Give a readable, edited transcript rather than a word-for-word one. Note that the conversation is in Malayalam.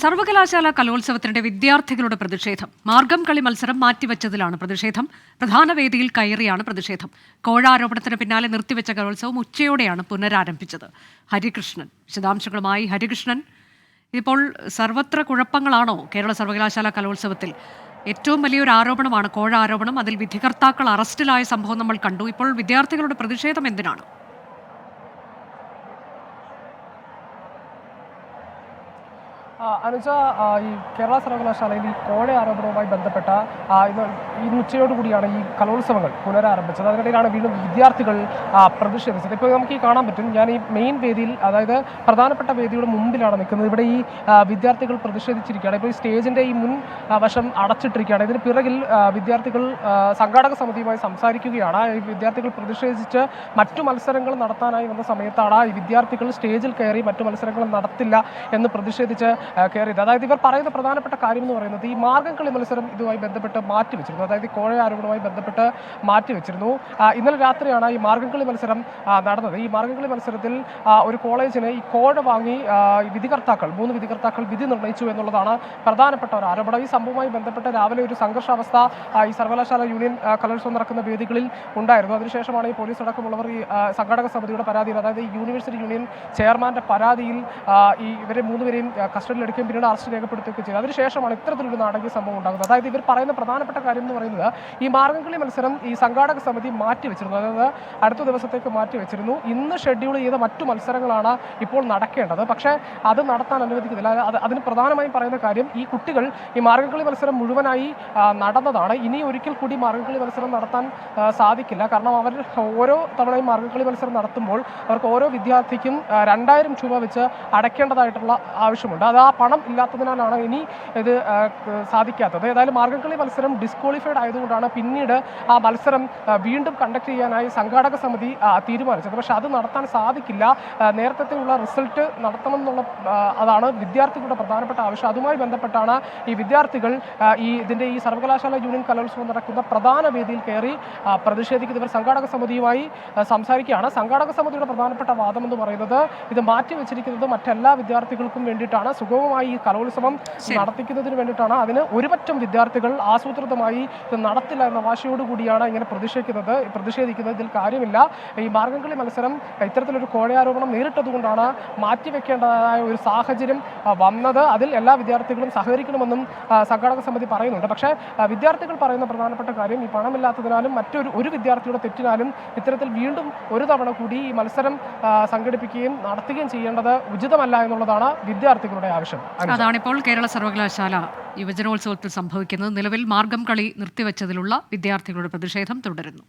സർവകലാശാല കലോത്സവത്തിനിടെ വിദ്യാർത്ഥികളുടെ പ്രതിഷേധം. മാർഗം കളി മത്സരം മാറ്റിവെച്ചതിലാണ് പ്രതിഷേധം. പ്രധാന വേദിയിൽ കയറിയാണ് പ്രതിഷേധം. കോഴാരോപണത്തിന് പിന്നാലെ നിർത്തിവെച്ച കലോത്സവം ഉച്ചയോടെയാണ് പുനരാരംഭിച്ചത്. ഹരികൃഷ്ണൻ വിശദാംശങ്ങളുമായി. ഹരികൃഷ്ണൻ, ഇപ്പോൾ സർവത്ര കുഴപ്പങ്ങളാണോ കേരള സർവകലാശാല കലോത്സവത്തിൽ? ഏറ്റവും വലിയൊരു ആരോപണമാണ് കോഴ ആരോപണം. അതിൽ വിധികർത്താക്കൾ അറസ്റ്റിലായ സംഭവം നമ്മൾ കണ്ടു. ഇപ്പോൾ വിദ്യാർത്ഥികളുടെ പ്രതിഷേധം എന്തിനാണ്? അനുജ, ഈ കേരള സർവകലാശാലയിൽ ഈ കോഴ ആരോപണവുമായി ബന്ധപ്പെട്ട ഇന്ന് ഉച്ചയോടുകൂടിയാണ് ഈ കലോത്സവങ്ങൾ പുനരാരംഭിച്ചത്. അതിനിടയിലാണ് വീണ്ടും വിദ്യാർത്ഥികൾ പ്രതിഷേധിച്ചത്. ഇപ്പോൾ നമുക്ക് ഈ കാണാൻ പറ്റും, ഞാൻ ഈ മെയിൻ വേദിയിൽ, അതായത് പ്രധാനപ്പെട്ട വേദിയുടെ മുമ്പിലാണ് നിൽക്കുന്നത്. ഇവിടെ ഈ വിദ്യാർത്ഥികൾ പ്രതിഷേധിച്ചിരിക്കുകയാണ്. ഇപ്പോൾ ഈ സ്റ്റേജിൻ്റെ ഈ മുൻ വശം അടച്ചിട്ടിരിക്കുകയാണ്. ഇതിന് പിറകിൽ വിദ്യാർത്ഥികൾ സംഘാടക സമിതിയുമായി സംസാരിക്കുകയാണ്. ഈ വിദ്യാർത്ഥികൾ പ്രതിഷേധിച്ച് മറ്റു മത്സരങ്ങൾ നടത്താനായി വന്ന സമയത്താണ് ഈ വിദ്യാർത്ഥികൾ സ്റ്റേജിൽ കയറി മറ്റു മത്സരങ്ങൾ നടത്തില്ല എന്ന് പ്രതിഷേധിച്ച് കയറിയത്. അതായത് ഇവർ പറയുന്ന പ്രധാനപ്പെട്ട കാര്യം എന്ന് പറയുന്നത് ഈ മാർഗം കളി മത്സരം ഇതുമായി ബന്ധപ്പെട്ട് മാറ്റിവെച്ചിരുന്നു. അതായത് കോഴ ആരോപണവുമായി ബന്ധപ്പെട്ട് മാറ്റിവെച്ചിരുന്നു. ഇന്നലെ രാത്രിയാണ് ഈ മാർഗം കളി മത്സരം നടന്നത്. ഈ മാർഗം കളി മത്സരത്തിൽ ഒരു കോളേജിന് ഈ കോഴ വാങ്ങി മൂന്ന് വിധികർത്താക്കൾ വിധി നിർണ്ണയിച്ചു എന്നുള്ളതാണ് പ്രധാനപ്പെട്ട ഒരു ആരോപണം. ഈ സംഭവവുമായി ബന്ധപ്പെട്ട് രാവിലെ ഒരു സംഘർഷാവസ്ഥ ഈ സർവകലാശാല യൂണിയൻ കലോത്സവം നടക്കുന്ന വേദികളിൽ ഉണ്ടായിരുന്നു. അതിനുശേഷമാണ് ഈ പോലീസ് അടക്കമുള്ളവർ ഈ സംഘാടക സമിതിയുടെ പരാതിയിൽ, അതായത് യൂണിവേഴ്സിറ്റി യൂണിയൻ ചെയർമാന്റെ പരാതിയിൽ ഇവരെ മൂന്നുപേരെയും കസ്റ്റഡിയിലെടുക്കുകയും പിന്നീട് അറസ്റ്റ് രേഖപ്പെടുത്തുകയൊക്കെ ചെയ്തു. അതിനുശേഷമാണ് ഇത്തരത്തിലൊരു നാടകീയ സംഭവം ഉണ്ടാകുന്നത്. അതായത് ഇവർ പറയുന്ന പ്രധാനപ്പെട്ട കാര്യം എന്ന് പറയുന്നത് ഈ മാർഗംകളി മത്സരം ഈ സംഘാടക സമിതി മാറ്റിവെച്ചിരുന്നു. അതായത് അടുത്ത ദിവസത്തേക്ക് മാറ്റിവെച്ചിരുന്നു. ഇന്ന് ഷെഡ്യൂൾ ചെയ്ത മറ്റു മത്സരങ്ങളാണ് ഇപ്പോൾ നടക്കേണ്ടത്. പക്ഷേ അത് നടത്താൻ അനുവദിക്കുന്നില്ല. അതിന് പ്രധാനമായും പറയുന്ന കാര്യം, ഈ കുട്ടികൾ ഈ മാർഗംകളി മത്സരം മുഴുവനായി നടന്നതാണ്. ഇനി ഒരിക്കൽ കൂടി മാർഗംകളി മത്സരം നടത്താൻ സാധിക്കില്ല. കാരണം അവർ ഓരോ തവണയും മാർഗംകളി മത്സരം നടത്തുമ്പോൾ അവർക്ക് ഓരോ വിദ്യാർത്ഥിക്കും 2000 രൂപ വെച്ച് അടയ്ക്കേണ്ടതായിട്ടുള്ള ആവശ്യമുണ്ട്. അത് ആ പണം ഇല്ലാത്തതിനാലാണ് ഇനി ഇത് സാധിക്കാത്തത്. ഏതായാലും മാർഗംകളി മത്സരം ഡിസ്ക്വാളിഫൈഡ് ആയതുകൊണ്ടാണ് പിന്നീട് ആ മത്സരം വീണ്ടും കണ്ടക്ട് ചെയ്യാനായി സംഘാടക സമിതി തീരുമാനിച്ചത്. പക്ഷെ അത് നടത്താൻ സാധിക്കില്ല. നേരത്തെയുള്ള റിസൾട്ട് നടത്തണം എന്നുള്ള അതാണ് വിദ്യാർത്ഥികളുടെ പ്രധാനപ്പെട്ട ആവശ്യം. അതുമായി ബന്ധപ്പെട്ടാണ് ഈ വിദ്യാർത്ഥികൾ ഇതിൻ്റെ ഈ സർവകലാശാല യൂണിയൻ കലോത്സവം നടക്കുന്ന പ്രധാന വേദിയിൽ കയറി പ്രതിഷേധിക്കുന്നത്. ഇവർ സംഘാടക സമിതിയുമായി സംസാരിക്കുകയാണ്. സംഘാടക സമിതിയുടെ പ്രധാനപ്പെട്ട വാദം എന്ന് പറയുന്നത് ഇത് മാറ്റിവെച്ചിരിക്കുന്നത് മറ്റെല്ലാ വിദ്യാർത്ഥികൾക്കും വേണ്ടിയിട്ടാണ്, സുഗമമായി ഈ കലോത്സവം നടത്തിക്കുന്നതിന് വേണ്ടിയിട്ടാണ്. അതിന് ഒരുപറ്റം വിദ്യാർത്ഥികൾ ആസൂത്രിതമായി ഇത് നടത്തില്ല എന്ന വാശിയോടുകൂടിയാണ് ഇങ്ങനെ പ്രതിഷേധിക്കുന്നത്. ഇതിൽ കാര്യമില്ല. ഈ മാർഗംകളി മത്സരം ഇത്തരത്തിലൊരു കോഴയാരോപണം നേരിട്ടതുകൊണ്ടാണ് മാറ്റിവെക്കേണ്ടതായ ഒരു സാഹചര്യം വന്നത്. അതിൽ എല്ലാ വിദ്യാർത്ഥികളും സഹകരിക്കണമെന്നും സംഘാടക സമിതി പറയുന്നുണ്ട്. പക്ഷേ വിദ്യാർത്ഥികൾ പറയുന്ന പ്രധാനപ്പെട്ട കാര്യം, ഈ പണമില്ലാത്തതിനാലും ഒരു വിദ്യാർത്ഥിയുടെ തെറ്റിനാലും ഇത്തരത്തിൽ വീണ്ടും ഒരു തവണ കൂടി ഈ മത്സരം സംഘടിപ്പിക്കുകയും നടത്തുകയും ചെയ്യേണ്ടത് ഉചിതമല്ല എന്നുള്ളതാണ് വിദ്യാർത്ഥികളുടെ ആവശ്യം. അതാണിപ്പോൾ കേരള സർവകലാശാല യുവജനോത്സവത്തിൽ സംഭവിക്കുന്നത്. നിലവിൽ മാർഗം കളി നിർത്തിവെച്ചതിലുള്ള വിദ്യാർത്ഥികളുടെ പ്രതിഷേധം തുടരുന്നു.